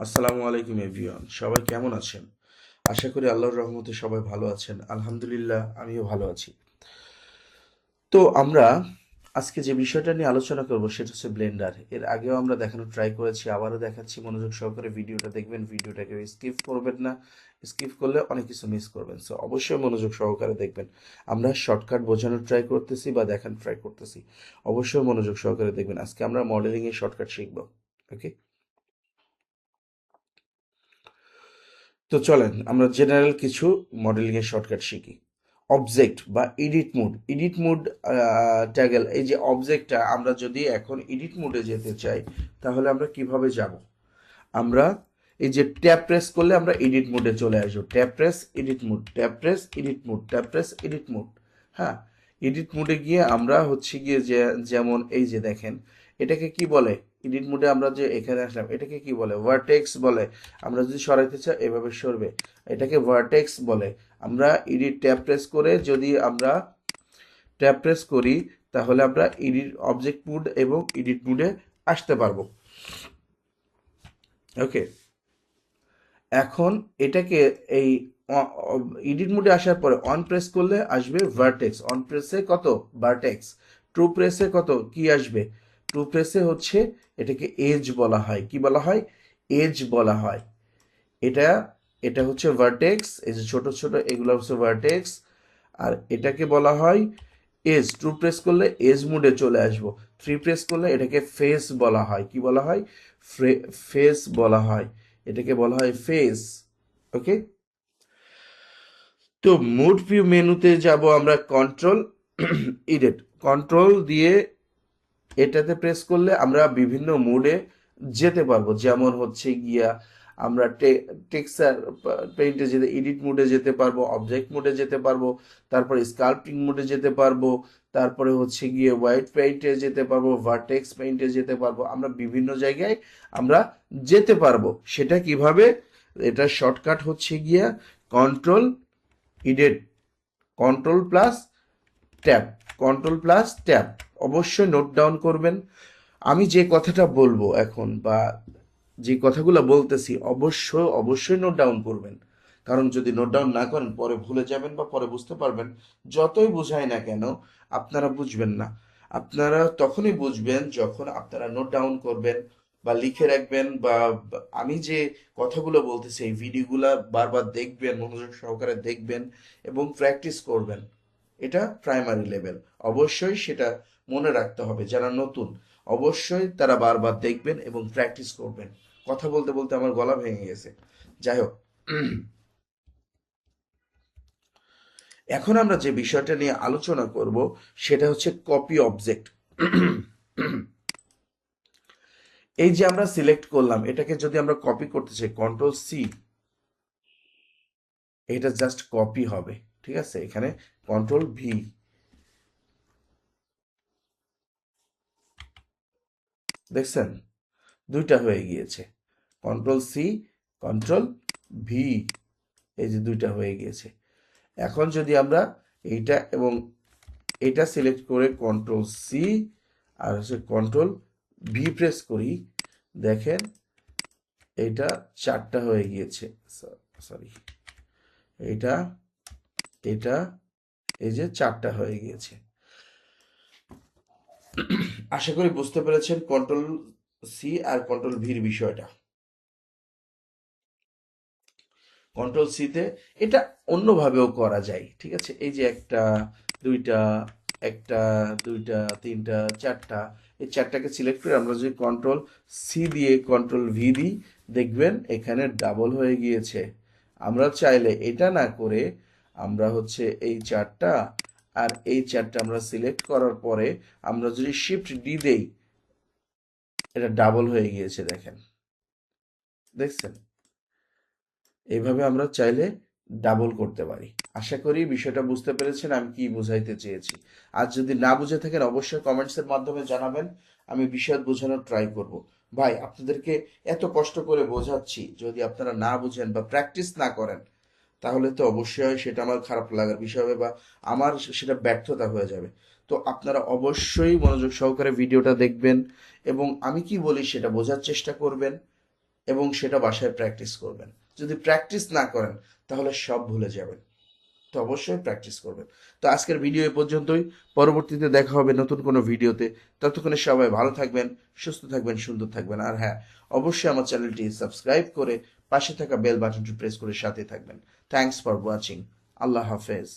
আসসালামু আলাইকুম এভরিওয়ান, সবাই কেমন আছেন? আশা করি আল্লাহর রহমতে সবাই ভালো আছেন। আলহামদুলিল্লাহ, আমিও ভালো আছি। তো আমরা আজকে যে বিষয়টা নিয়ে আলোচনা করব সেটা হচ্ছে ব্লেন্ডার। এর আগেও আমরা দেখানোর ট্রাই করেছি, আবারও দেখাচ্ছি। মনোযোগ সহকারে ভিডিওটা দেখবেন, ভিডিওটাকে স্কিপ করবেন না। স্কিপ করলে অনেক কিছু মিস করবেন, সো অবশ্যই মনোযোগ সহকারে দেখবেন। আমরা শর্টকাট বোঝানোর ট্রাই করতেছি বা দেখানোর ট্রাই করতেছি, অবশ্যই মনোযোগ সহকারে দেখবেন। আজকে আমরা মডেলিং এর শর্টকাট শিখব। ওকে, তো চলেন আমরা জেনারেল কিছু মডেলিং এর শর্টকাট শিখি। অবজেক্ট বা এডিট মুড ট্যাগেল, এই যে অবজেক্টটা, আমরা যদি এখন এডিট মুডে যেতে চাই তাহলে আমরা কিভাবে যাব? আমরা এই যে ট্যাব প্রেস করলে আমরা এডিট মুডে চলে আসবো। Tab press edit mode, tab press edit mode, tab press edit mode. হ্যাঁ, এডিট মুডে গিয়ে আমরা হচ্ছে গিয়ে যে, যেমন এই যে দেখেন, এটাকে কি বলে? এডিট মুডে আমরা যে এখানে আসলাম, এটাকে কি বলে? ভার্টেক্স বলে। আমরা যদি সরাইতে চাই এভাবে সরবে, এটাকে ভার্টেক্স বলে। আমরা এডিট ট্যাব প্রেস করে যদি আমরা ট্যাব প্রেস করি তাহলে আমরা এডিট অবজেক্ট মুড এবং এডিট মুডে আসতে পারবো। ওকে, এখন এটাকে এই এডিট মোডে আসার পরে অন প্রেস করলে আসবে ভার্টেক্স। অন প্রেসে কত? ভার্টেক্স। টু প্রেসে কত কি আসবে? টু প্রেসে হচ্ছে এটাকে এজ বলা হয়। কি বলা হয়? এজ বলা হয়। এটা এটা হচ্ছে ভার্টেক্স। এই যে ছোট ছোট এগুলো হচ্ছে ভার্টেক্স। আর এটাকে বলা হয় এজ। টু প্রেস করলে এজ মোডে চলে আসবো। থ্রি প্রেস করলে এটাকে ফেস বলা হয়। কি বলা হয়? ফেস বলা হয়। এটাকে বলা হয় ফেস। ওকে, তো মুড ভিউ মেনুতে যাব আমরা। কন্ট্রোল এডিট, কন্ট্রোল দিয়ে এটাতে প্রেস করলে আমরা বিভিন্ন মুডে যেতে পারবো। যেমন হচ্ছে গিয়া আমরা টেক্সচার পেইন্টে যেতে, এডিট মুডে যেতে পারবো, অবজেক্ট মুডে যেতে পারবো, তারপরে স্কাল্পটিং মুডে যেতে পারবো, তারপরে হচ্ছে গিয়ে হোয়াইট পেইন্টে যেতে পারবো, ভার্টেক্স পেইন্টে যেতে পারবো। আমরা বিভিন্ন জায়গায় আমরা যেতে পারবো। সেটা কিভাবে? এটা শর্টকাট হচ্ছে গিয়া control edit, control plus tab, control plus tab. অবশ্যই নোট ডাউন করবেন। আমি যে কথাটা বলবো এখন বা যে কথাগুলো বলতেছি অবশ্যই নোট ডাউন করবেন। কারণ যদি নোট ডাউন না করেন পরে ভুলে যাবেন বা পরে বুঝতে পারবেন, যতই বুঝাই না কেন আপনারা বুঝবেন না। আপনারা তখনই বুঝবেন যখন আপনারা নোট ডাউন করবেন বা লিখে রাখবেন, বা আমি যে কথাগুলো বলতেছি এই ভিডিওগুলা বারবার দেখবেন, মনোযোগ সহকারে দেখবেন এবং প্র্যাকটিস করবেন। এটা প্রাইমারি লেভেল। অবশ্যই সেটা মনে রাখতে হবে। যারা নতুন অবশ্যই তারা বারবার দেখবেন এবং প্র্যাকটিস করবেন। কথা বলতে বলতে আমার গলা ভেঙে গেছে। যাই হোক, এখন আমরা যে বিষয়টা নিয়ে আলোচনা করব সেটা হচ্ছে কপি অবজেক্ট। এই যে আমরা সিলেক্ট করলাম, এটাকে যদি আমরা কপি করতে চাই, কন্ট্রোল সি, এটা জাস্ট কপি হবে। ঠিক আছে, এখানে কন্ট্রোল ভি, দেখছেন দুইটা হয়ে গিয়েছে। কন্ট্রোল সি, কন্ট্রোল ভি, এই যে দুইটা হয়ে গিয়েছে। এখন যদি আমরা এইটা এবং এটা সিলেক্ট করে কন্ট্রোল সি আর হচ্ছে কন্ট্রোল ভি প্রেস করি, দেখেন এটা চারটা হয়ে গিয়েছে। সরি, এটা এটা এই যে চারটা হয়ে গিয়েছে। আশা করি বুঝতে পেরেছেন কন্ট্রোল সি আর কন্ট্রোল ভির বিষয়টা। কন্ট্রোল সিতে এটা অন্যভাবেও করা যায়। ঠিক আছে, এই যে একটা, দুইটা, একটা, দুইটা, তিনটা, চারটা, এই চারটাকে সিলেক্ট করে আমরা যদি কন্ট্রোল সি দিয়ে কন্ট্রোল ভি দিই, দেখবেন এখানে ডাবল হয়ে গিয়েছে। আমরা চাইলে এটা না করে আমরা হচ্ছে এই চারটা আর এই চারটা আমরা সিলেক্ট করার পরে আমরা যদি শিফট ডি দেই, এটা ডাবল হয়ে গিয়েছে। দেখেন, দেখছেন? এইভাবে আমরা চাইলে ডাবল করতে পারি। আশা করি বিষয়টা বুঝতে পেরেছেন আমি কি বোঝাইতে চেয়েছি। আর যদি না বুঝে থাকেন অবশ্যই কমেন্টসের মাধ্যমে জানাবেন, আমি বিশদ বোঝানোর ট্রাই করব। ভাই, আপনাদেরকে এত কষ্ট করে বোঝাচ্ছি, যদি আপনারা না বুঝেন বা প্র্যাকটিস না করেন তাহলে তো অবশ্যই সেটা আমার খারাপ লাগার বিষয় হবে বা আমার সেটা ব্যর্থতা হয়ে যাবে। তো আপনারা অবশ্যই মনোযোগ সহকারে ভিডিওটা দেখবেন এবং আমি কি বলি সেটা বোঝার চেষ্টা করবেন এবং সেটা বাসায় প্র্যাকটিস করবেন। যদি প্র্যাকটিস না করেন তাহলে সব ভুলে যাবেন। তো অবশ্যই প্র্যাকটিস করবেন। তো আজকের ভিডিও এ পর্যন্তই। পরবর্তীতে দেখা হবে নতুন কোনো ভিডিওতে। ততক্ষণে সবাই ভালো থাকবেন, সুস্থ থাকবেন, সুন্দর থাকবেন। আর হ্যাঁ, অবশ্যই আমার চ্যানেলটি সাবস্ক্রাইব করে পাশে থাকা বেল বাটনটি প্রেস করে সাথে থাকবেন। Thanks for watching. আল্লাহ হাফেজ।